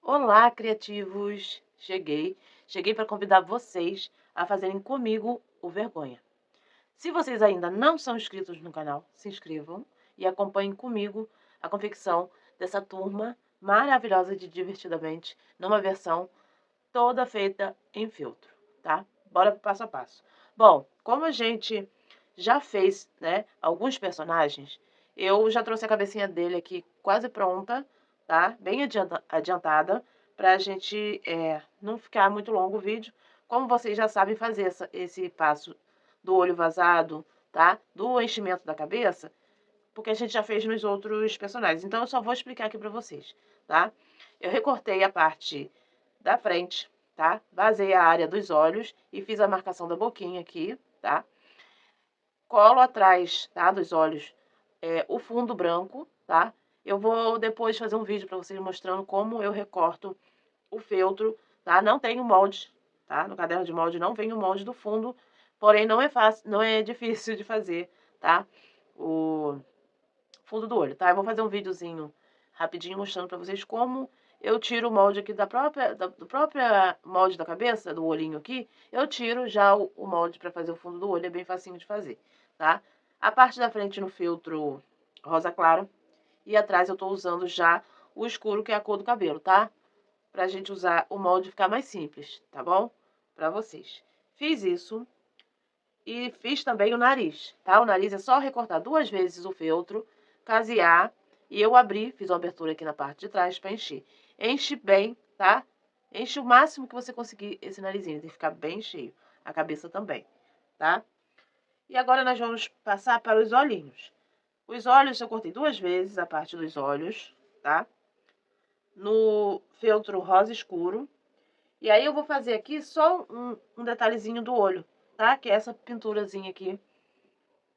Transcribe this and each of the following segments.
Olá, criativos! Cheguei para convidar vocês a fazerem comigo o Vergonha. Se vocês ainda não são inscritos no canal, se inscrevam e acompanhem comigo a confecção dessa turma maravilhosa de Divertidamente, numa versão toda feita em filtro, tá? Bora pro passo a passo. Bom, como a gente já fez, né, alguns personagens, eu já trouxe a cabecinha dele aqui quase pronta, tá? Bem adiantada, pra gente não ficar muito longo o vídeo. Como vocês já sabem fazer esse passo do olho vazado, tá? Do enchimento da cabeça, porque a gente já fez nos outros personagens. Então, eu só vou explicar aqui pra vocês, tá? Eu recortei a parte da frente, tá? Vazei a área dos olhos e fiz a marcação da boquinha aqui, tá? Colo atrás, tá, dos olhos, o fundo branco, tá? Eu vou depois fazer um vídeo para vocês mostrando como eu recorto o feltro, tá? Não tem o molde, tá? No caderno de molde não vem o molde do fundo, porém não é fácil, não é difícil de fazer, tá? O fundo do olho, tá? Eu vou fazer um videozinho rapidinho mostrando para vocês como eu tiro o molde aqui do próprio molde da cabeça, do olhinho aqui, eu tiro já o molde para fazer o fundo do olho, é bem facinho de fazer, tá? A parte da frente no filtro rosa claro e atrás eu tô usando já o escuro, que é a cor do cabelo, tá? Pra gente usar o molde ficar mais simples, tá bom? Pra vocês. Fiz isso e fiz também o nariz, tá? O nariz é só recortar 2 vezes o feltro, casear, e eu abri, fiz uma abertura aqui na parte de trás para encher. Enche bem, tá? Enche o máximo que você conseguir esse narizinho, tem que ficar bem cheio. A cabeça também, tá? E agora nós vamos passar para os olhinhos. Os olhos eu cortei 2 vezes a parte dos olhos, tá? No feltro rosa escuro. E aí eu vou fazer aqui só um detalhezinho do olho, tá? Que é essa pinturazinha aqui,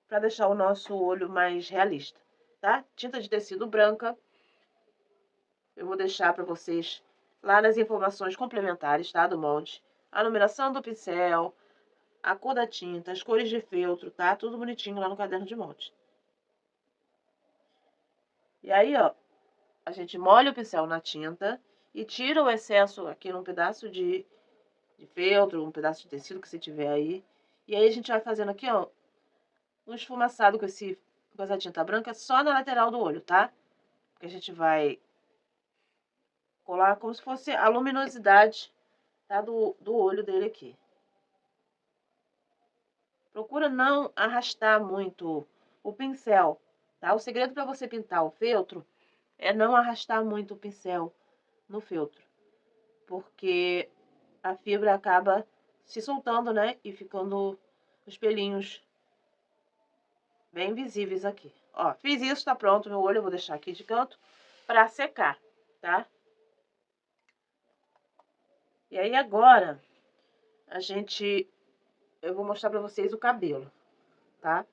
para deixar o nosso olho mais realista, tá? Tinta de tecido branca. Eu vou deixar para vocês lá nas informações complementares, tá? Do molde. A numeração do pincel, a cor da tinta, as cores de feltro, tá? Tudo bonitinho lá no caderno de molde. E aí, ó, a gente molha o pincel na tinta e tira o excesso aqui num pedaço de feltro, um pedaço de tecido que você tiver aí. E aí a gente vai fazendo aqui, ó, um esfumaçado com essa tinta branca só na lateral do olho, tá? Que a gente vai colar como se fosse a luminosidade, tá, do olho dele aqui. Procura não arrastar muito o pincel, tá? O segredo para você pintar o feltro é não arrastar muito o pincel no feltro, porque a fibra acaba se soltando, né? E ficando os pelinhos bem visíveis aqui. Ó, fiz isso, tá pronto meu olho, eu vou deixar aqui de canto para secar, tá? E aí agora eu vou mostrar para vocês o cabelo, tá?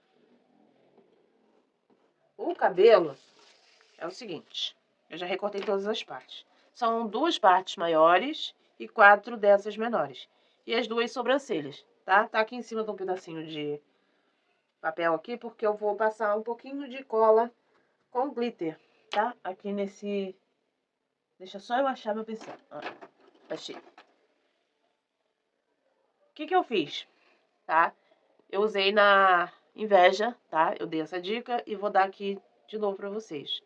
O cabelo é o seguinte, eu já recortei todas as partes. São 2 partes maiores e 4 dessas menores. E as 2 sobrancelhas, tá? Tá aqui em cima de um pedacinho de papel aqui, porque eu vou passar um pouquinho de cola com glitter, tá? Aqui nesse... Deixa só eu achar meu pincel. Ah, achei. O que eu fiz, tá? Eu usei na Inveja, tá? Eu dei essa dica e vou dar aqui de novo pra vocês.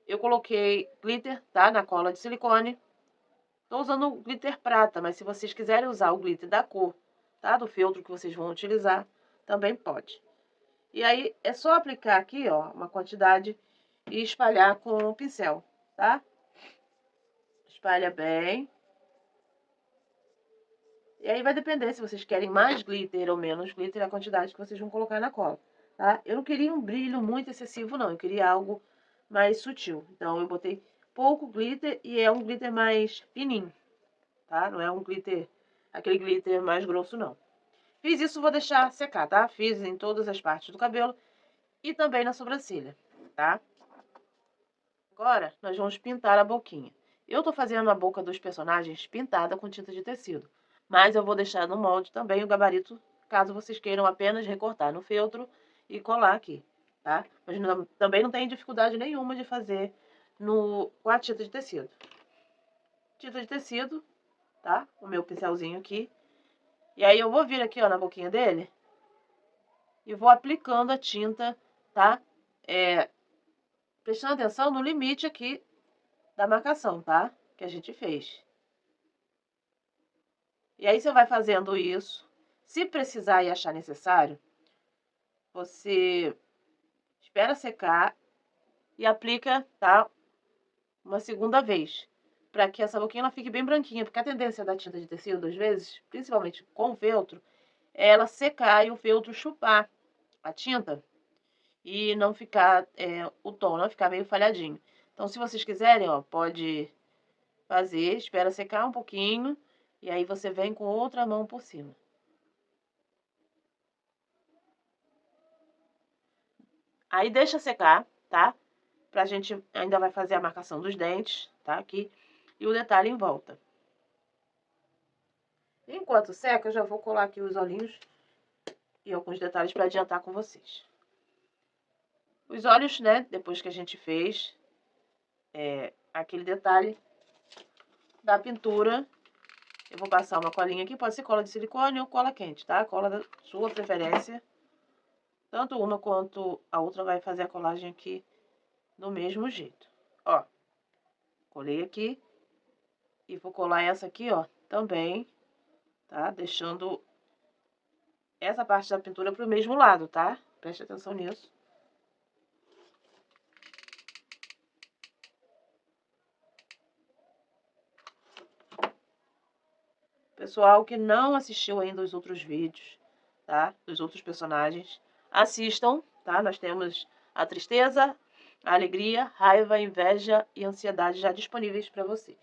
Eu coloquei glitter, tá? Na cola de silicone. Tô usando o glitter prata, mas se vocês quiserem usar o glitter da cor, tá? Do feltro que vocês vão utilizar, também pode. E aí, é só aplicar aqui, ó, uma quantidade e espalhar com o pincel, tá? Espalha bem. E aí vai depender se vocês querem mais glitter ou menos glitter, a quantidade que vocês vão colocar na cola, tá? Eu não queria um brilho muito excessivo, não. Eu queria algo mais sutil. Então, eu botei pouco glitter e é um glitter mais fininho, tá? Não é um glitter, aquele glitter mais grosso, não. Fiz isso, vou deixar secar, tá? Fiz em todas as partes do cabelo e também na sobrancelha, tá? Agora, nós vamos pintar a boquinha. Eu tô fazendo a boca dos personagens pintada com tinta de tecido, mas eu vou deixar no molde também o gabarito, caso vocês queiram apenas recortar no feltro e colar aqui, tá? Mas também não tem dificuldade nenhuma de fazer com a tinta de tecido. tinta de tecido, tá? O meu pincelzinho aqui. E aí eu vou vir aqui, ó, na boquinha dele e vou aplicando a tinta, tá? Prestando atenção no limite aqui da marcação, tá? Que a gente fez. E aí você vai fazendo isso. Se precisar e achar necessário, você espera secar e aplica, tá? Uma segunda vez. Para que essa boquinha ela fique bem branquinha. Porque a tendência da tinta de tecido, às vezes, principalmente com o feltro, é ela secar e o feltro chupar a tinta e não ficar, o tom não ficar meio falhadinho. Então, se vocês quiserem, ó, pode fazer, espera secar um pouquinho e aí você vem com outra mão por cima. Aí deixa secar, tá? Pra gente ainda vai fazer a marcação dos dentes, tá? Aqui. E o detalhe em volta. Enquanto seca, eu já vou colar aqui os olhinhos e alguns detalhes para adiantar com vocês. Os olhos, né? Depois que a gente fez aquele detalhe da pintura, eu vou passar uma colinha aqui. Pode ser cola de silicone ou cola quente, tá? Cola da sua preferência. Tanto uma quanto a outra vai fazer a colagem aqui do mesmo jeito. Ó, colei aqui e vou colar essa aqui, ó, também, tá? Deixando essa parte da pintura pro mesmo lado, tá? Preste atenção nisso. Pessoal que não assistiu ainda os outros vídeos, tá? Dos outros personagens, assistam, tá? Nós temos a tristeza, a alegria, raiva, inveja e ansiedade já disponíveis para vocês.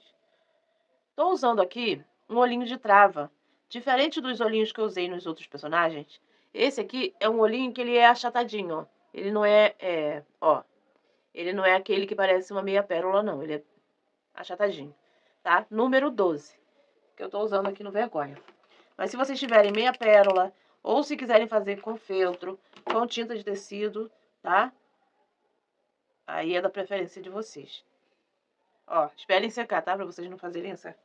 Tô usando aqui um olhinho de trava. Diferente dos olhinhos que eu usei nos outros personagens, esse aqui é um olhinho que ele é achatadinho, ó. Ele não ó, ele não é aquele que parece uma meia pérola, não. Ele é achatadinho, tá? Número 12, que eu tô usando aqui no Vergonha. Mas se vocês tiverem meia pérola, ou se quiserem fazer com feltro, com tinta de tecido, tá? Aí é da preferência de vocês. Ó, esperem secar, tá? Pra vocês não fazerem essa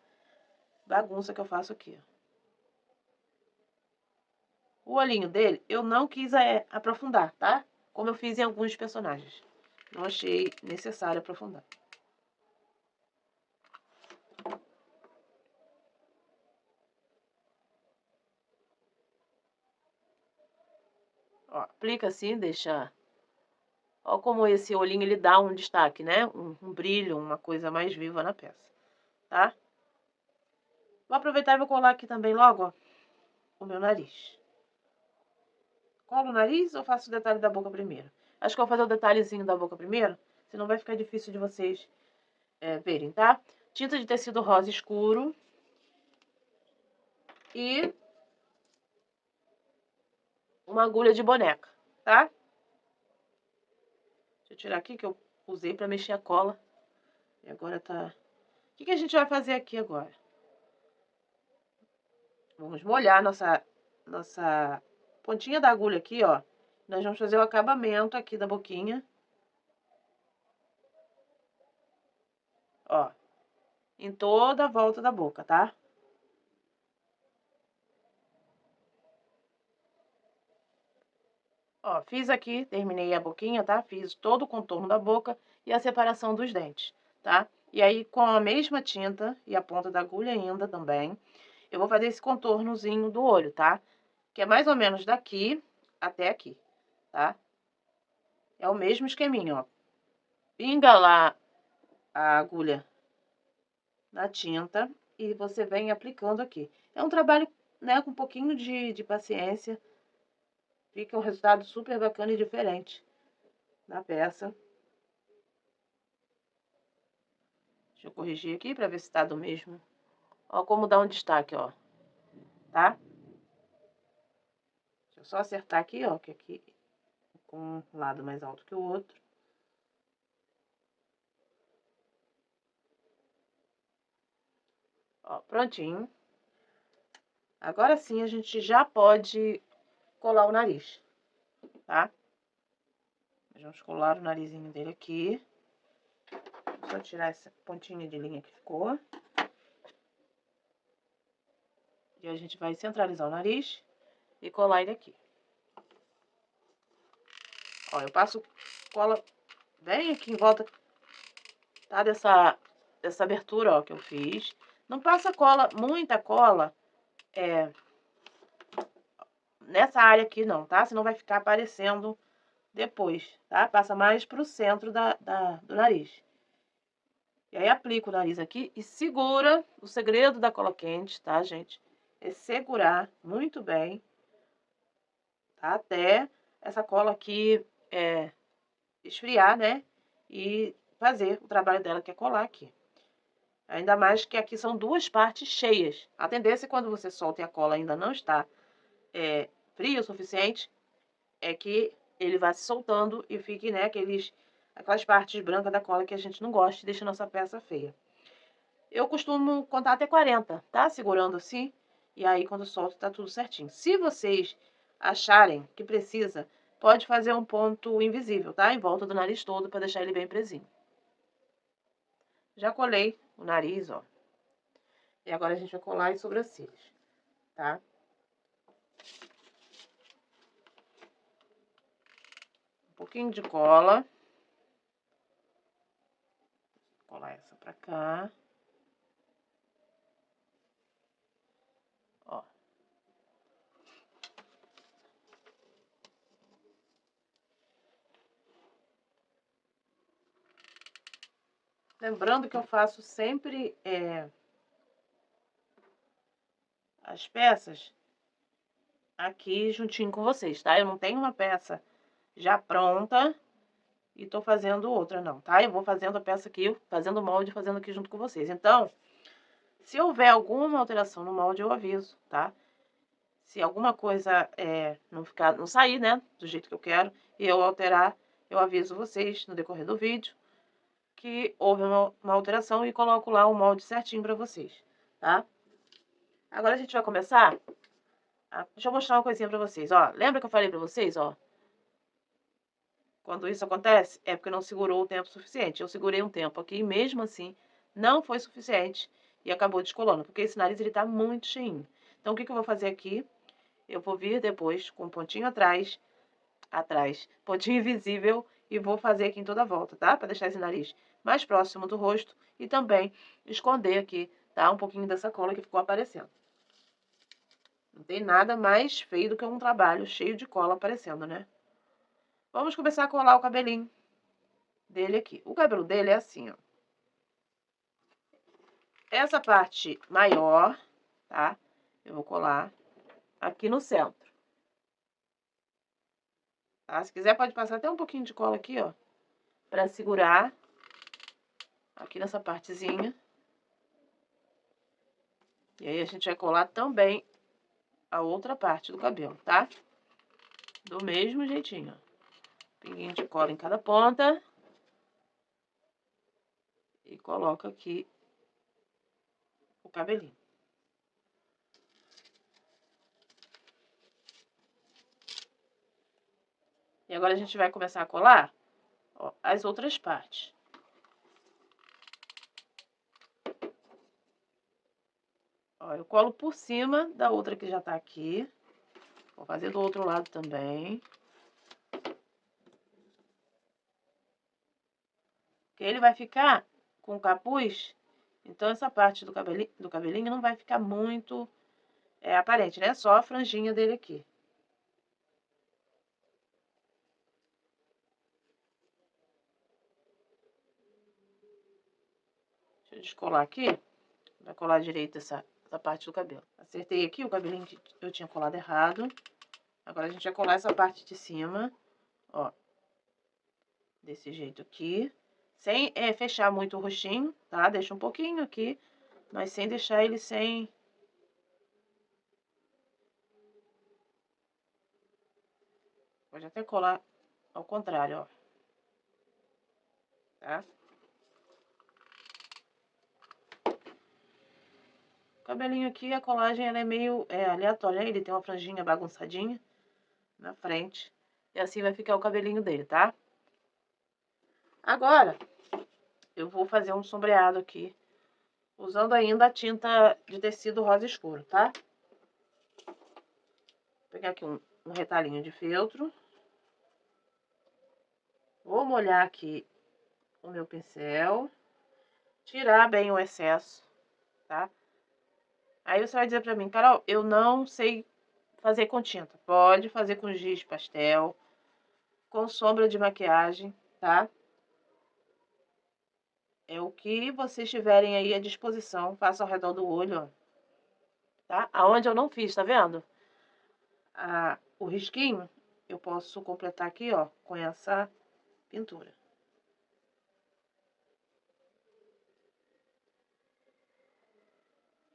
bagunça que eu faço aqui, ó. O olhinho dele, eu não quis aprofundar, tá? Como eu fiz em alguns personagens. Não achei necessário aprofundar. Ó, aplica assim, deixa... Ó como esse olhinho, ele dá um destaque, né? Um brilho, uma coisa mais viva na peça, tá? Vou aproveitar e vou colar aqui também logo, ó, o meu nariz. Colo o nariz ou faço o detalhe da boca primeiro? Acho que eu vou fazer o detalhezinho da boca primeiro, senão vai ficar difícil de vocês verem, tá? Tinta de tecido rosa escuro. E uma agulha de boneca, tá? Deixa eu tirar aqui que eu usei pra mexer a cola. E agora tá... O que a gente vai fazer aqui agora? Vamos molhar nossa pontinha da agulha aqui, ó. Nós vamos fazer o acabamento aqui da boquinha. Ó. Em toda a volta da boca, tá? Ó, fiz aqui, terminei a boquinha, tá? Fiz todo o contorno da boca e a separação dos dentes, tá? E aí, com a mesma tinta e a ponta da agulha ainda também, eu vou fazer esse contornozinho do olho, tá? Que é mais ou menos daqui até aqui, tá? É o mesmo esqueminha, ó. Pinga lá a agulha na tinta e você vem aplicando aqui. É um trabalho, né, com um pouquinho de paciência. Fica um resultado super bacana e diferente na peça. Deixa eu corrigir aqui pra ver se tá do mesmo. Ó como dá um destaque, ó. Tá? Deixa eu só acertar aqui, ó, que aqui com um lado mais alto que o outro. Ó, prontinho. Agora sim a gente já pode colar o nariz, tá? Vamos colar o narizinho dele aqui. Só tirar essa pontinha de linha que ficou. E a gente vai centralizar o nariz e colar ele aqui. Ó, eu passo cola bem aqui em volta, tá? Dessa abertura, ó, que eu fiz. Não passa cola, muita cola, nessa área aqui não, tá? Senão vai ficar aparecendo depois, tá? Passa mais pro centro do nariz. E aí aplica o nariz aqui e segura. O segredo da cola quente, tá, gente? É segurar muito bem, tá? Até essa cola aqui esfriar, né? E fazer o trabalho dela, que é colar aqui. Ainda mais que aqui são duas partes cheias. A tendência, quando você solta e a cola ainda não está fria o suficiente, é que ele vá se soltando e fique, né, aquelas partes brancas da cola que a gente não gosta e deixa a nossa peça feia. Eu costumo contar até 40, tá? Segurando assim. E aí, quando solto, tá tudo certinho. Se vocês acharem que precisa, pode fazer um ponto invisível, tá? Em volta do nariz todo, para deixar ele bem presinho. Já colei o nariz, ó. E agora a gente vai colar as sobrancelhas, tá? Um pouquinho de cola. Vou colar essa pra cá. Ó. Lembrando que eu faço sempre as peças aqui juntinho com vocês, tá? Eu não tenho uma peça já pronta e tô fazendo outra, não, tá? Eu vou fazendo a peça aqui, fazendo o molde, fazendo aqui junto com vocês. Então, se houver alguma alteração no molde, eu aviso, tá? Se alguma coisa não sair, né, do jeito que eu quero, e eu alterar, eu aviso vocês no decorrer do vídeo que houve uma alteração e coloco lá o molde certinho pra vocês, tá? Agora a gente vai começar. Deixa eu mostrar uma coisinha pra vocês, ó. Lembra que eu falei pra vocês, ó? Quando isso acontece, é porque não segurou o tempo suficiente. Eu segurei um tempo aqui e mesmo assim não foi suficiente e acabou descolando, porque esse nariz ele tá muito cheinho. Então o que eu vou fazer aqui? Eu vou vir depois com um pontinho atrás, pontinho invisível, e vou fazer aqui em toda a volta, tá? Pra deixar esse nariz mais próximo do rosto e também esconder aqui, tá? Um pouquinho dessa cola que ficou aparecendo. Não tem nada mais feio do que um trabalho cheio de cola aparecendo, né? Vamos começar a colar o cabelinho dele aqui. O cabelo dele é assim, ó. Essa parte maior, tá? Eu vou colar aqui no centro. Tá? Se quiser, pode passar até um pouquinho de cola aqui, ó. Pra segurar aqui nessa partezinha. E aí, a gente vai colar também a outra parte do cabelo, tá? Do mesmo jeitinho, ó. Pinguinho de cola em cada ponta. E coloca aqui o cabelinho. E agora a gente vai começar a colar, ó, as outras partes. Ó, eu colo por cima da outra que já tá aqui. Vou fazer do outro lado também. Porque ele vai ficar com o capuz, então essa parte do cabelinho não vai ficar muito aparente, né? Só a franjinha dele aqui. Deixa eu descolar aqui. Vai colar direito essa parte do cabelo. Acertei aqui o cabelinho que eu tinha colado errado. Agora a gente vai colar essa parte de cima, ó. Desse jeito aqui. Sem fechar muito o rostinho, tá? Deixa um pouquinho aqui, mas sem deixar ele sem... Pode até colar ao contrário, ó. Tá? O cabelinho aqui, a colagem, ela é meio aleatória, né? Ele tem uma franjinha bagunçadinha na frente. E assim vai ficar o cabelinho dele, tá? Agora, eu vou fazer um sombreado aqui, usando ainda a tinta de tecido rosa escuro, tá? pegar aqui um retalhinho de feltro. Vou molhar aqui o meu pincel. Tirar bem o excesso, tá? Aí você vai dizer pra mim, Carol, eu não sei fazer com tinta. Pode fazer com giz pastel, com sombra de maquiagem, tá? É o que vocês tiverem aí à disposição. Faça ao redor do olho, ó. Tá? Aonde eu não fiz, tá vendo? O risquinho, eu posso completar aqui, ó, com essa pintura.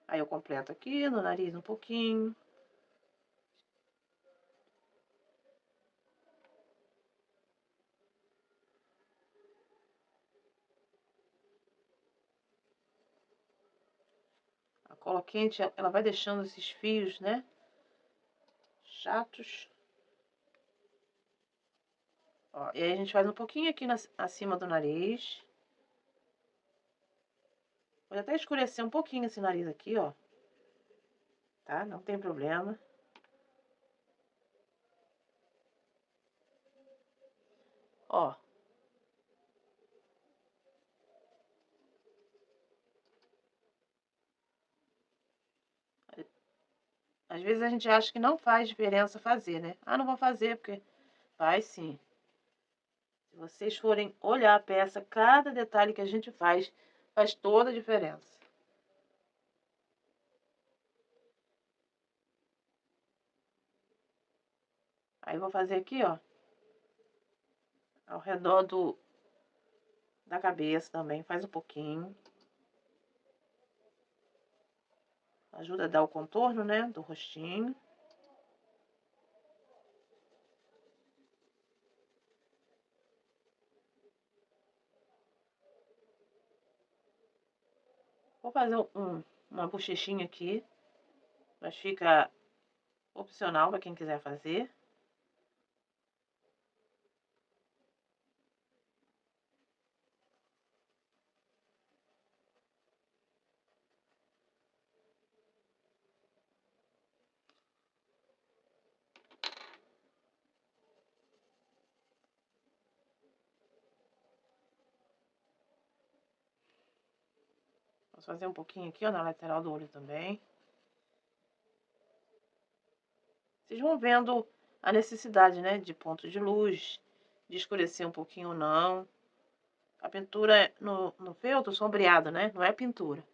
Aí eu completo aqui no nariz um pouquinho. A cola quente, ela vai deixando esses fios, né? Chatos. Ó, e aí a gente faz um pouquinho aqui acima do nariz. Pode até escurecer um pouquinho esse nariz aqui, ó. Tá? Não tem problema. Ó. Às vezes a gente acha que não faz diferença fazer, né? Ah, não vou fazer porque faz sim. Se vocês forem olhar a peça, cada detalhe que a gente faz toda a diferença. Aí eu vou fazer aqui, ó, ao redor da cabeça também, faz um pouquinho. Ajuda a dar o contorno, né, do rostinho. Vou fazer uma bochechinha aqui, mas fica opcional para quem quiser fazer. Vou fazer um pouquinho aqui, ó, na lateral do olho também. Vocês vão vendo a necessidade, né, de ponto de luz, de escurecer um pouquinho ou não. A pintura no feltro sombreado, né, não é pintura.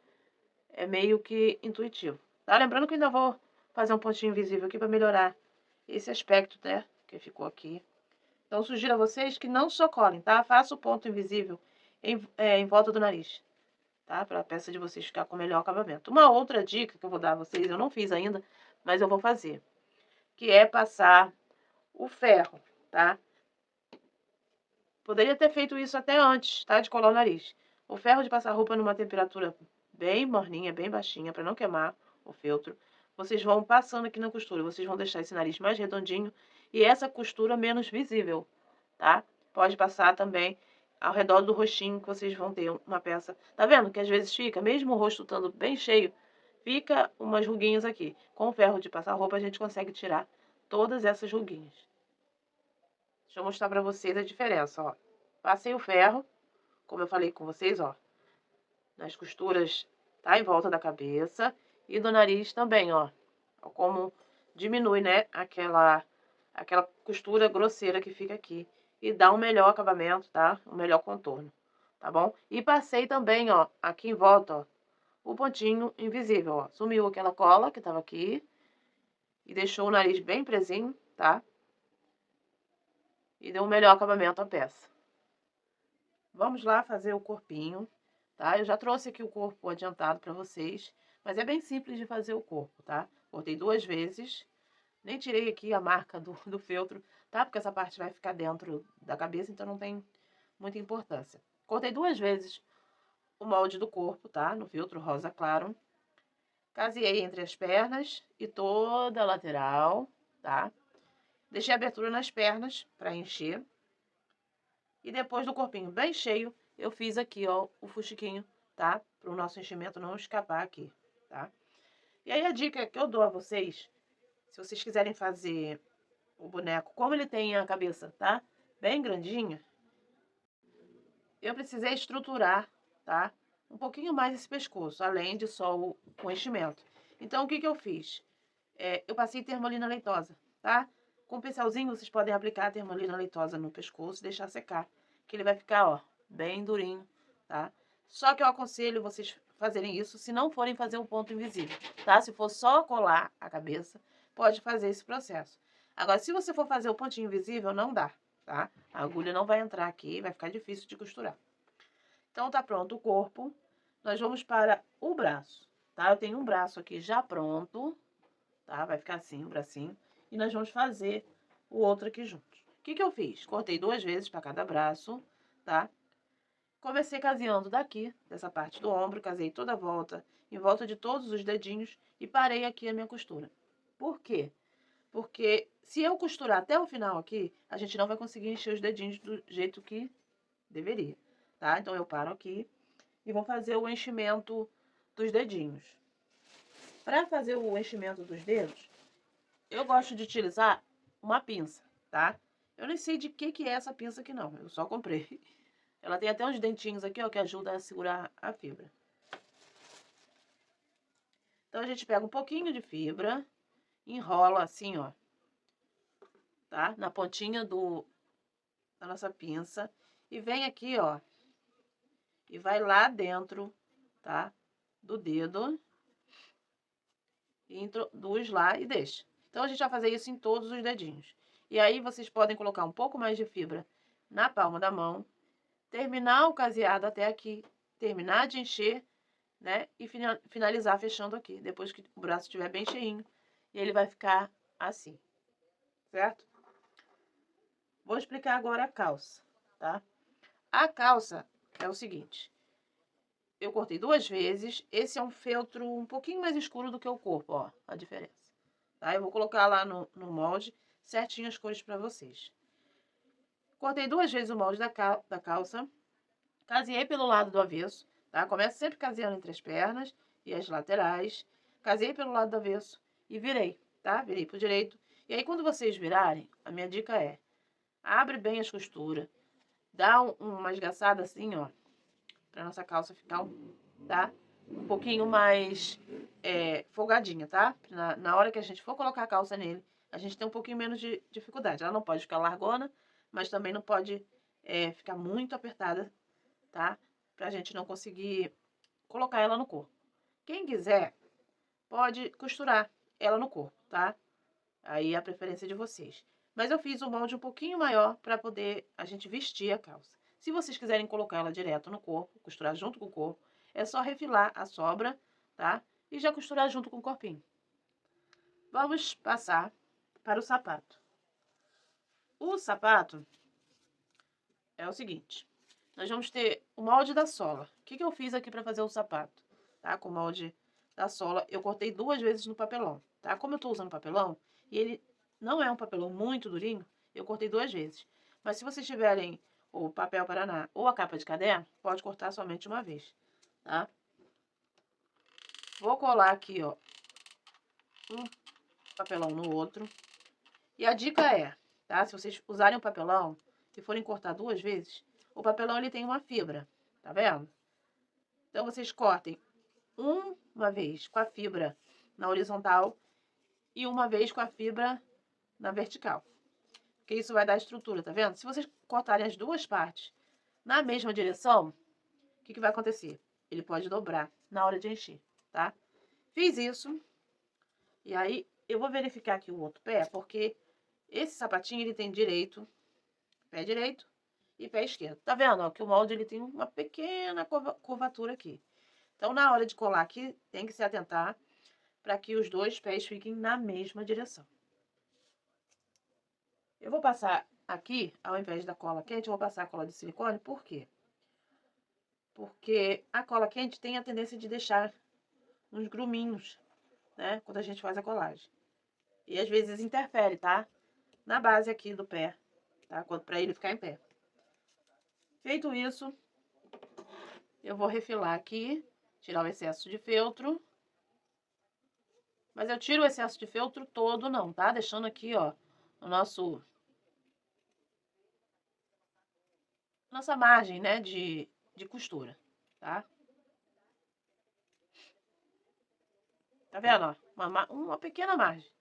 É meio que intuitivo. Tá? Lembrando que ainda vou fazer um pontinho invisível aqui para melhorar esse aspecto, né, que ficou aqui. Então, sugiro a vocês que não só colhem, tá? Faça o ponto invisível em volta do nariz, tá? Para a peça de vocês ficar com melhor acabamento. Uma outra dica que eu vou dar a vocês, eu não fiz ainda, mas eu vou fazer, que é passar o ferro, tá? Poderia ter feito isso até antes, tá? De colar o nariz. O ferro de passar roupa numa temperatura bem morninha, bem baixinha, para não queimar o feltro. Vocês vão passando aqui na costura, vocês vão deixar esse nariz mais redondinho e essa costura menos visível, tá? Pode passar também ao redor do rostinho, que vocês vão ter uma peça. Tá vendo que às vezes fica, mesmo o rosto estando bem cheio, fica umas ruguinhas aqui. Com o ferro de passar roupa, a gente consegue tirar todas essas ruguinhas. Deixa eu mostrar pra vocês a diferença, ó. Passei o ferro, como eu falei com vocês, ó, nas costuras, tá? Em volta da cabeça e do nariz também, ó. Ó como diminui, né, aquela costura grosseira que fica aqui. E dá um melhor acabamento, tá? Um melhor contorno, tá bom? E passei também, ó, aqui em volta, ó, o pontinho invisível, ó. Sumiu aquela cola que tava aqui e deixou o nariz bem presinho, tá? E deu um melhor acabamento à peça. Vamos lá fazer o corpinho, tá? Eu já trouxe aqui o corpo adiantado para vocês, mas é bem simples de fazer o corpo, tá? Cortei 2 vezes, nem tirei aqui a marca do feltro, tá? Porque essa parte vai ficar dentro da cabeça, então não tem muita importância. Cortei 2 vezes o molde do corpo, tá? No feltro rosa claro. Caseei entre as pernas e toda a lateral, tá? Deixei abertura nas pernas para encher. E depois do corpinho bem cheio, eu fiz aqui, ó, o fuxiquinho, tá? Para o nosso enchimento não escapar aqui, tá? E aí a dica que eu dou a vocês se vocês quiserem fazer o boneco, como ele tem a cabeça, tá? Bem grandinha, eu precisei estruturar, tá? Um pouquinho mais esse pescoço, além de só o enchimento. Então, o que que eu fiz? Eu passei termolina leitosa, tá? Com o pincelzinho, vocês podem aplicar a termolina leitosa no pescoço e deixar secar, que ele vai ficar, ó, bem durinho, tá? Só que eu aconselho vocês fazerem isso se não forem fazer o ponto invisível, tá? Se for só colar a cabeça, pode fazer esse processo. Agora, se você for fazer o pontinho invisível, não dá, tá? A agulha não vai entrar aqui, vai ficar difícil de costurar. Então, tá pronto o corpo. Nós vamos para o braço, tá? Eu tenho um braço aqui já pronto, tá? Vai ficar assim o bracinho. E nós vamos fazer o outro aqui juntos. O que que eu fiz? Cortei 2 vezes para cada braço, tá? Comecei caseando daqui, dessa parte do ombro, casei toda a volta, em volta de todos os dedinhos e parei aqui a minha costura. Por quê? Porque se eu costurar até o final aqui, a gente não vai conseguir encher os dedinhos do jeito que deveria, tá? Então, eu paro aqui e vou fazer o enchimento dos dedinhos. Para fazer o enchimento dos dedos, eu gosto de utilizar uma pinça, tá? Eu nem sei de que é essa pinça aqui não, eu só comprei. Ela tem até uns dentinhos aqui, ó, que ajuda a segurar a fibra. Então, a gente pega um pouquinho de fibra, enrola assim, ó, tá? Na pontinha da nossa pinça e vem aqui, ó, e vai lá dentro, tá? Do dedo e introduz lá e deixa. Então, a gente vai fazer isso em todos os dedinhos. E aí, vocês podem colocar um pouco mais de fibra na palma da mão, terminar o caseado até aqui, terminar de encher, né? E finalizar fechando aqui, depois que o braço estiver bem cheinho. E ele vai ficar assim, certo? Vou explicar agora a calça, tá? A calça é o seguinte. Eu cortei 2 vezes. Esse é um feltro um pouquinho mais escuro do que o corpo, ó, a diferença. Tá? Eu vou colocar lá no molde certinho as cores para vocês. Cortei 2 vezes o molde da calça. Caseei pelo lado do avesso, tá? Começo sempre caseando entre as pernas e as laterais. Casei pelo lado do avesso e virei, tá? Virei pro direito. E aí, quando vocês virarem, a minha dica é: abre bem as costuras, dá uma esgaçada assim, ó, pra nossa calça ficar, tá? Um pouquinho mais folgadinha, tá? Na hora que a gente for colocar a calça nele, a gente tem um pouquinho menos de dificuldade. Ela não pode ficar largona, mas também não pode ficar muito apertada, tá? Pra gente não conseguir colocar ela no corpo. Quem quiser, pode costurar ela no corpo, tá? Aí é a preferência de vocês. Mas eu fiz um molde um pouquinho maior para poder a gente vestir a calça. Se vocês quiserem colocar ela direto no corpo, costurar junto com o corpo, é só refilar a sobra, tá? E já costurar junto com o corpinho. Vamos passar para o sapato. O sapato é o seguinte. Nós vamos ter o molde da sola. O que eu fiz aqui para fazer o sapato? Tá? Com o molde da sola, eu cortei 2 vezes no papelão, tá? Como eu tô usando papelão, e ele não é um papelão muito durinho, eu cortei 2 vezes. Mas se vocês tiverem o papel Paraná ou a capa de caderno, pode cortar somente uma vez, tá? Vou colar aqui, ó, um papelão no outro. E a dica é, tá? Se vocês usarem o papelão e forem cortar 2 vezes, o papelão ele tem uma fibra, tá vendo? Então, vocês cortem uma vez com a fibra na horizontal e uma vez com a fibra na vertical. Porque isso vai dar estrutura, tá vendo? Se vocês cortarem as duas partes na mesma direção, o que vai acontecer? Ele pode dobrar na hora de encher, tá? Fiz isso. E aí, eu vou verificar aqui o outro pé, porque esse sapatinho, ele tem pé direito e pé esquerdo. Tá vendo, ó, que o molde, ele tem uma pequena curvatura aqui. Então, na hora de colar aqui, tem que se atentar para que os 2 pés fiquem na mesma direção. Eu vou passar aqui, ao invés da cola quente, eu vou passar a cola de silicone. Por quê? Porque a cola quente tem a tendência de deixar uns gruminhos, né? Quando a gente faz a colagem. E às vezes interfere, tá? Na base aqui do pé, tá? Para ele ficar em pé. Feito isso, eu vou refilar aqui, tirar o excesso de feltro. Mas eu tiro o excesso de feltro todo não, tá? Deixando aqui, ó, o nossa margem, né, de costura, tá? Tá vendo, ó? Uma pequena margem.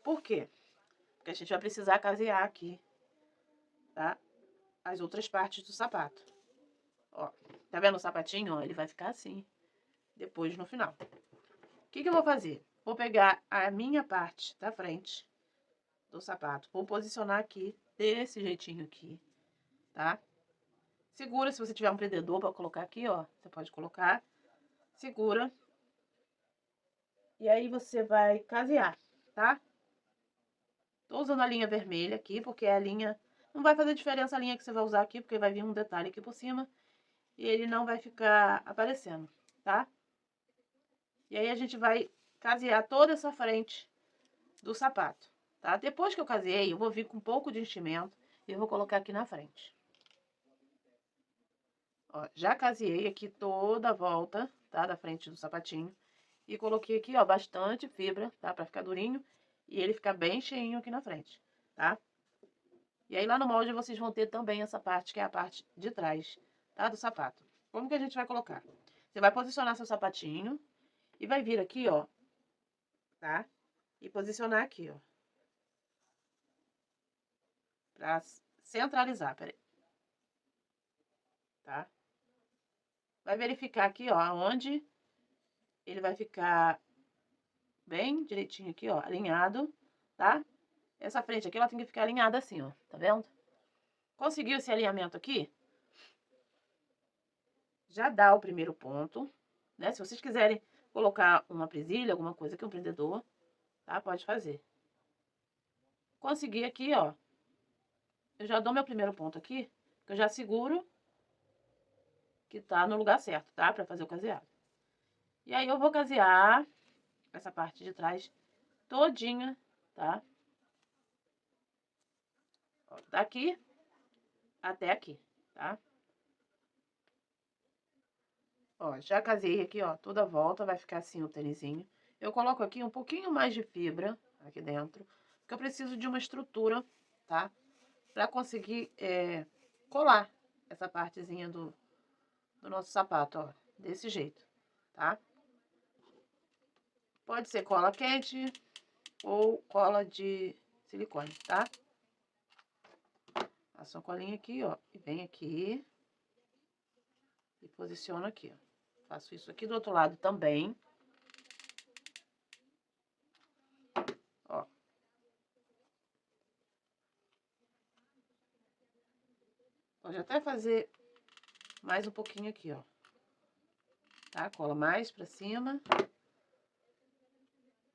Por quê? Porque a gente vai precisar casear aqui, tá? As outras partes do sapato. Ó, tá vendo o sapatinho? Ó, ele vai ficar assim, depois no final. O que que eu vou fazer? Vou pegar a minha parte da frente do sapato, vou posicionar aqui, desse jeitinho aqui, tá? Segura, se você tiver um prendedor para colocar aqui, ó, você pode colocar. Segura. E aí você vai casear, tá? Tô usando a linha vermelha aqui, porque a linha... Não vai fazer diferença a linha que você vai usar aqui, porque vai vir um detalhe aqui por cima. E ele não vai ficar aparecendo, tá? E aí a gente vai casear toda essa frente do sapato, tá? Depois que eu caseei, eu vou vir com um pouco de enchimento e vou colocar aqui na frente. Ó, já caseei aqui toda a volta, tá? Da frente do sapatinho. E coloquei aqui, ó, bastante fibra, tá? Pra ficar durinho. E ele ficar bem cheinho aqui na frente, tá? E aí lá no molde vocês vão ter também essa parte, que é a parte de trás, tá? Do sapato. Como que a gente vai colocar? Você vai posicionar seu sapatinho e vai vir aqui, ó, tá? E posicionar aqui, ó. Pra centralizar, peraí. Tá? Vai verificar aqui, ó, onde ele vai ficar bem direitinho aqui, ó, alinhado, tá? Essa frente aqui, ela tem que ficar alinhada assim, ó, tá vendo? Conseguiu esse alinhamento aqui? Já dá o primeiro ponto, né? Se vocês quiserem colocar uma presilha, alguma coisa aqui, um prendedor, tá? Pode fazer. Consegui aqui, ó. Eu já dou meu primeiro ponto aqui, que eu já seguro que tá no lugar certo, tá? Pra fazer o caseado. E aí eu vou casear essa parte de trás todinha, tá? Ó, daqui até aqui, tá? Ó, já casei aqui, ó, toda a volta, vai ficar assim o tênisinho. Eu coloco aqui um pouquinho mais de fibra aqui dentro, porque eu preciso de uma estrutura, tá? Pra conseguir colar essa partezinha do nosso sapato, ó, desse jeito, tá? Pode ser cola quente ou cola de silicone, tá? Passa uma colinha aqui, ó, e vem aqui e posiciono aqui, ó. Faço isso aqui do outro lado também. Ó. Pode até fazer mais um pouquinho aqui, ó. Tá? Cola mais pra cima.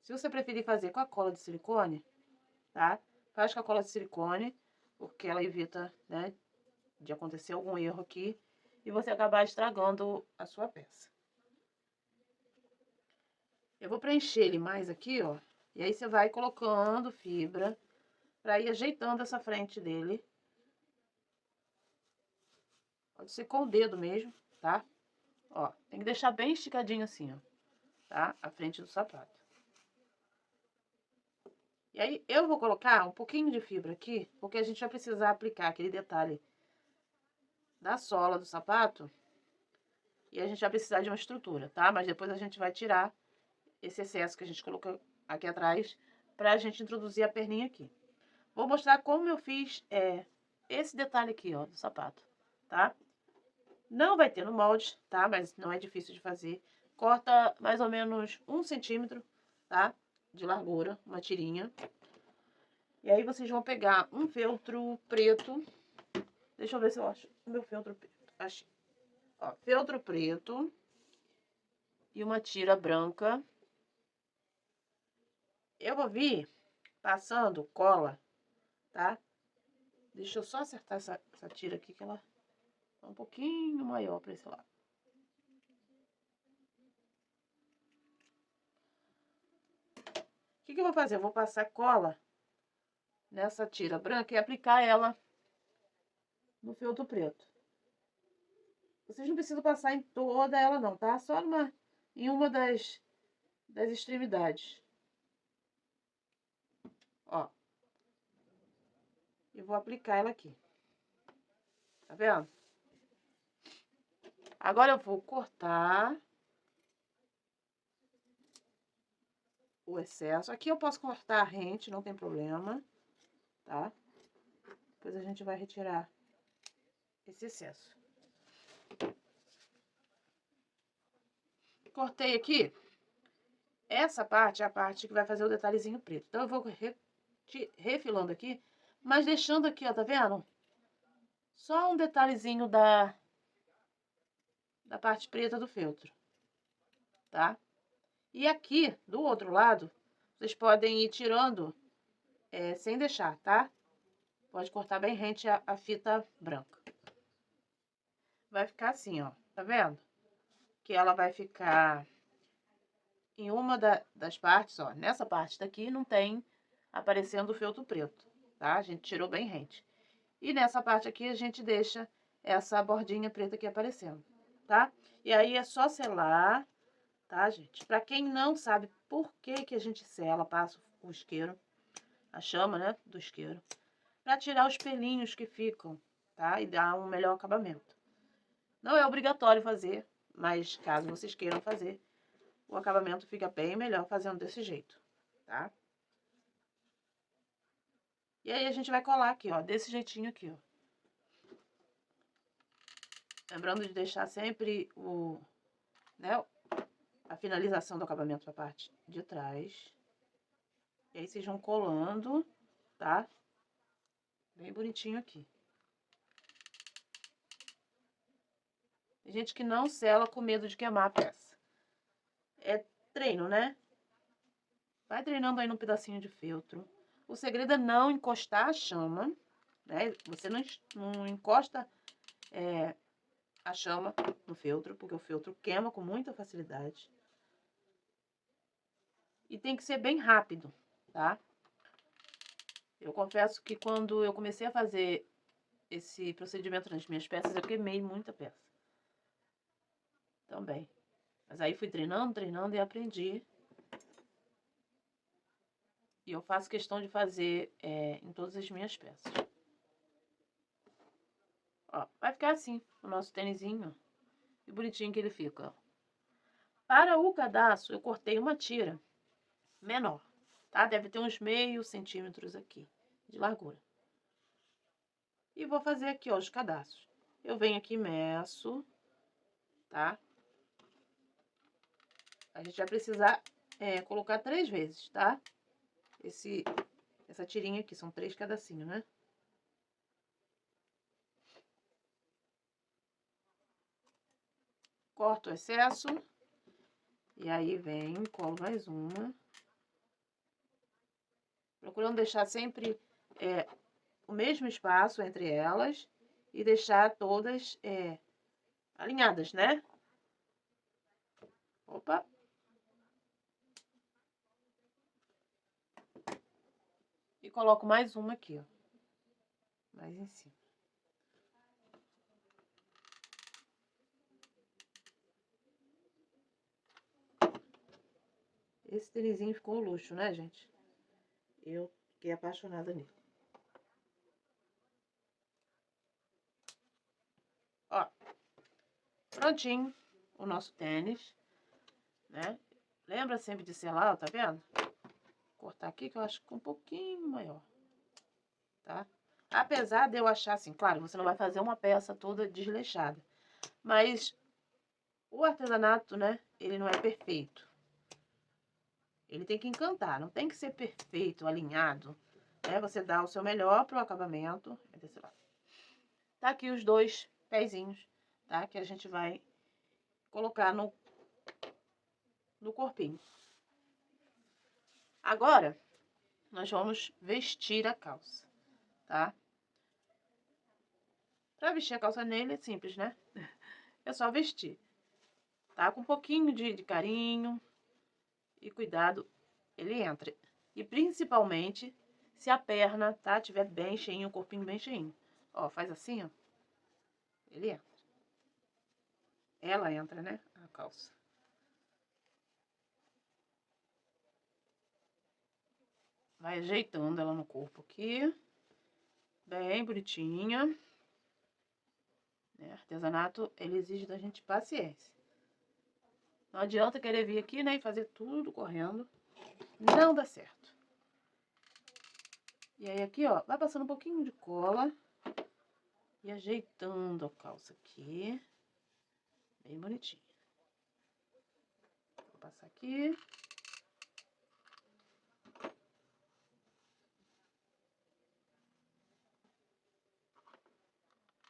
Se você preferir fazer com a cola de silicone, tá? Faz com a cola de silicone, porque ela evita, né, de acontecer algum erro aqui e você acabar estragando a sua peça. Eu vou preencher ele mais aqui, ó. E aí você vai colocando fibra pra ir ajeitando essa frente dele. Pode ser com o dedo mesmo, tá? Ó, tem que deixar bem esticadinho assim, ó, tá? A frente do sapato. E aí, eu vou colocar um pouquinho de fibra aqui, porque a gente vai precisar aplicar aquele detalhe da sola do sapato. E a gente vai precisar de uma estrutura, tá? Mas depois a gente vai tirar esse excesso que a gente colocou aqui atrás, pra gente introduzir a perninha aqui. Vou mostrar como eu fiz esse detalhe aqui, ó, do sapato, tá? Não vai ter no molde, tá? Mas não é difícil de fazer. Corta mais ou menos 1 centímetro, tá? De largura, uma tirinha. E aí, vocês vão pegar um feltro preto. Deixa eu ver se eu acho o meu feltro preto. Achei. Ó, feltro preto. E uma tira branca. Eu vou vir passando cola, tá? Deixa eu só acertar essa tira aqui, que ela é um pouquinho maior pra esse lado. O que que eu vou fazer? Eu vou passar cola nessa tira branca e aplicar ela no feltro preto. Vocês não precisam passar em toda ela não, tá? Só em uma das extremidades. e vou aplicar ela aqui. Tá vendo? Agora eu vou cortar o excesso. Aqui eu posso cortar rente, não tem problema, tá? Depois a gente vai retirar esse excesso. Cortei aqui. Essa parte é a parte que vai fazer o detalhezinho preto. Então, eu vou refilando aqui, mas deixando aqui, ó, tá vendo? Só um detalhezinho da parte preta do feltro, tá? E aqui, do outro lado, vocês podem ir tirando sem deixar, tá? Pode cortar bem rente a fita branca. Vai ficar assim, ó, tá vendo? Que ela vai ficar em uma das partes, ó. Nessa parte daqui não tem aparecendo o feltro preto, tá? A gente tirou bem rente. E nessa parte aqui a gente deixa essa bordinha preta aqui aparecendo, tá? E aí é só selar, tá, gente? Pra quem não sabe por que a gente sela, passa o isqueiro, a chama, né, do isqueiro, pra tirar os pelinhos que ficam, tá? E dar um melhor acabamento. Não é obrigatório fazer, mas caso vocês queiram fazer, o acabamento fica bem melhor fazendo desse jeito, tá? E aí a gente vai colar aqui, ó, desse jeitinho aqui, ó. Lembrando de deixar sempre né, a finalização do acabamento pra parte de trás. E aí vocês vão colando, tá? Bem bonitinho aqui. Tem gente que não sela com medo de queimar a peça. É treino, né? Vai treinando aí num pedacinho de feltro. O segredo é não encostar a chama, né? Você não encosta a chama no feltro, porque o feltro queima com muita facilidade. E tem que ser bem rápido, tá? Eu confesso que quando eu comecei a fazer esse procedimento nas minhas peças, eu queimei muita peça. Também. Mas aí fui treinando e aprendi. E eu faço questão de fazer em todas as minhas peças. Ó, vai ficar assim, o nosso tênisinho. Que bonitinho que ele fica, ó. Para o cadastro, eu cortei uma tira menor, tá? Deve ter uns meio centímetros aqui de largura. E vou fazer aqui, ó, os cadastros. Eu venho aqui e meço, tá? A gente vai precisar colocar 3 vezes, tá? Essa tirinha aqui, são 3 pedacinhos, né? Corto o excesso. E aí vem, colo mais uma. Procurando deixar sempre o mesmo espaço entre elas. E deixar todas alinhadas, né? Opa! E coloco mais uma aqui, ó. Mais em cima. Esse tênisinho ficou um luxo, né, gente? Eu fiquei apaixonada nele. Ó, prontinho o nosso tênis, né? Lembra sempre de selar, ó, tá vendo? Vou cortar aqui que eu acho que ficou um pouquinho maior, tá? Apesar de eu achar assim, claro, você não vai fazer uma peça toda desleixada, mas o artesanato, né, ele não é perfeito. Ele tem que encantar, não tem que ser perfeito, alinhado, né? Você dá o seu melhor pro acabamento, é desse lado. Tá aqui os 2 pezinhos, tá? Que a gente vai colocar no corpinho. Agora, nós vamos vestir a calça, tá? Pra vestir a calça nele é simples, né? É só vestir, tá? Com um pouquinho de carinho e cuidado, ele entra. E principalmente se a perna, tá? Tiver bem cheinho, o corpinho bem cheinho. Ó, faz assim, ó. Ele entra. Ela entra, né? A calça. Vai ajeitando ela no corpo aqui. bem bonitinha. Né? Artesanato, ele exige da gente paciência. Não adianta querer vir aqui, né, e fazer tudo correndo. Não dá certo. E aí aqui, ó, vai passando um pouquinho de cola e ajeitando a calça aqui. Bem bonitinha. Vou passar aqui.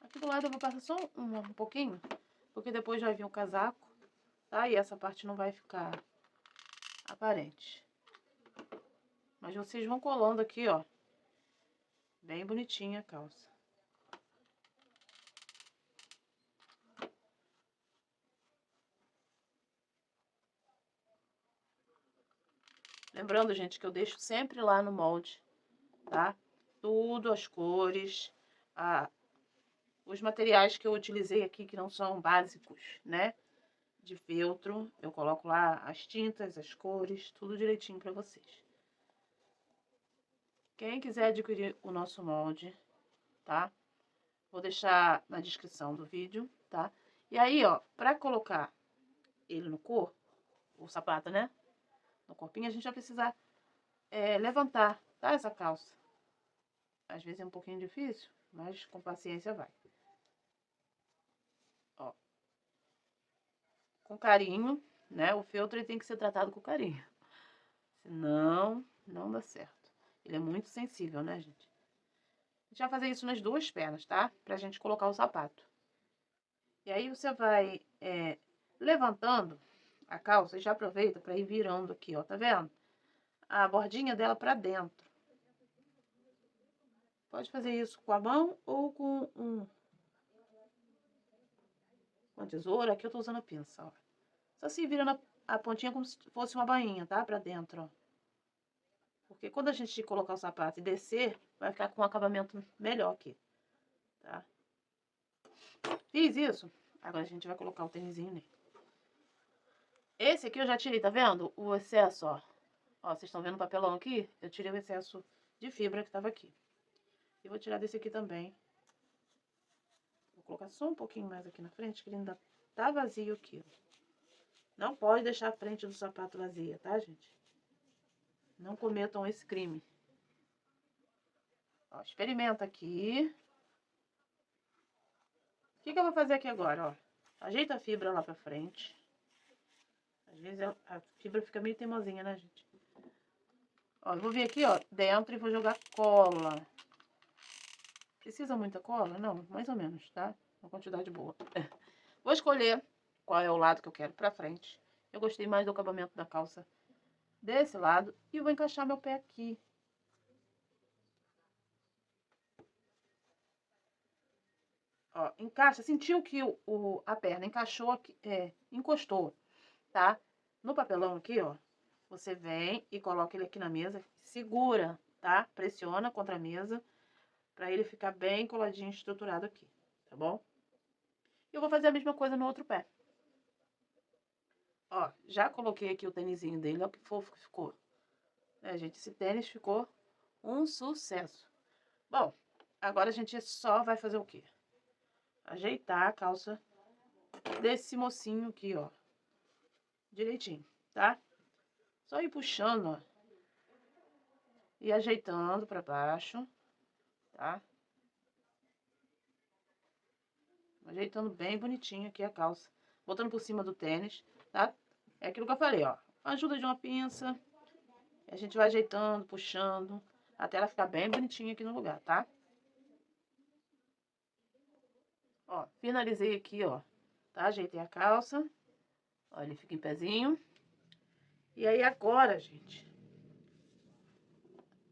Aqui do lado eu vou passar só um pouquinho, porque depois vai vir o casaco, tá? E essa parte não vai ficar aparente. Mas vocês vão colando aqui, ó. Bem bonitinha a calça. Lembrando, gente, que eu deixo sempre lá no molde, tá? Tudo, as cores, os materiais que eu utilizei aqui, que não são básicos, né? De feltro, eu coloco lá as tintas, as cores, tudo direitinho pra vocês. Quem quiser adquirir o nosso molde, tá? Vou deixar na descrição do vídeo, tá? E aí, ó, pra colocar ele no corpo, o sapato, né? No corpinho, a gente vai precisar levantar, tá? Essa calça. Às vezes é um pouquinho difícil, mas com paciência vai. Ó. Com carinho, né? O feltro ele tem que ser tratado com carinho. Senão, não dá certo. Ele é muito sensível, né, gente? A gente vai fazer isso nas duas pernas, tá? Pra gente colocar o sapato. E aí você vai levantando a calça e já aproveita pra ir virando aqui, ó. Tá vendo? A bordinha dela pra dentro. Pode fazer isso com a mão ou com uma tesoura. Aqui eu tô usando a pinça, ó. Só se virando a pontinha como se fosse uma bainha, tá? Pra dentro, ó. Porque quando a gente colocar o sapato e descer, vai ficar com um acabamento melhor aqui, tá? Fiz isso. Agora a gente vai colocar o tênisinho nele. Esse aqui eu já tirei, tá vendo? O excesso, ó. Ó, vocês estão vendo o papelão aqui? Eu tirei o excesso de fibra que tava aqui. E vou tirar desse aqui também. Vou colocar só um pouquinho mais aqui na frente, que ele ainda tá vazio aqui. Não pode deixar a frente do sapato vazia, tá, gente? Não cometam esse crime. Ó, experimenta aqui. O que eu vou fazer aqui agora, ó? Ajeita a fibra lá pra frente. Às vezes a fibra fica meio teimosinha, né, gente? Ó, eu vou vir aqui, ó, dentro e vou jogar cola. Precisa muita cola? Não, mais ou menos, tá? Uma quantidade boa. Vou escolher qual é o lado que eu quero pra frente. Eu gostei mais do acabamento da calça desse lado. E vou encaixar meu pé aqui. Ó, encaixa. Sentiu que a perna encaixou aqui, encostou, tá? No papelão aqui, ó, você vem e coloca ele aqui na mesa, segura, tá? Pressiona contra a mesa, pra ele ficar bem coladinho, estruturado aqui, tá bom? Eu vou fazer a mesma coisa no outro pé. Ó, já coloquei aqui o tênisinho dele, olha que fofo que ficou. Gente, esse tênis ficou um sucesso. Bom, agora a gente só vai fazer o quê? Ajeitar a calça desse mocinho aqui, ó. Direitinho, tá? Só ir puxando, ó. E ajeitando pra baixo, tá? Ajeitando bem bonitinho aqui a calça. Botando por cima do tênis, tá? É aquilo que eu falei, ó. Com a ajuda de uma pinça. A gente vai ajeitando, puxando, até ela ficar bem bonitinha aqui no lugar, tá? Ó, finalizei aqui, ó. Tá? Ajeitei a calça. Ó, ele fica em pezinho. E aí agora, gente,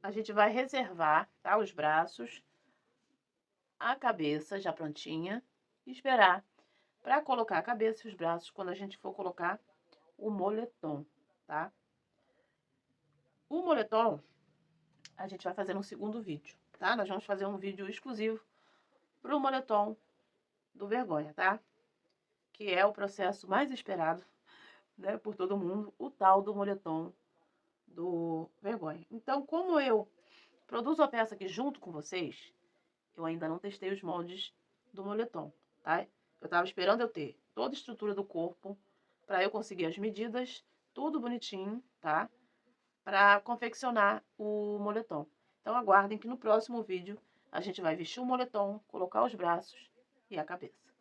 a gente vai reservar, tá? Os braços, a cabeça já prontinha. E esperar pra colocar a cabeça e os braços quando a gente for colocar o moletom, tá? O moletom a gente vai fazer no segundo vídeo, tá? Nós vamos fazer um vídeo exclusivo pro moletom do Vergonha, tá? Que é o processo mais esperado, né, por todo mundo, o tal do moletom do Vergonha. Então, como eu produzo a peça aqui junto com vocês, eu ainda não testei os moldes do moletom, tá? Eu tava esperando eu ter toda a estrutura do corpo para eu conseguir as medidas, tudo bonitinho, tá? Para confeccionar o moletom. Então aguardem que no próximo vídeo a gente vai vestir o moletom, colocar os braços e a cabeça.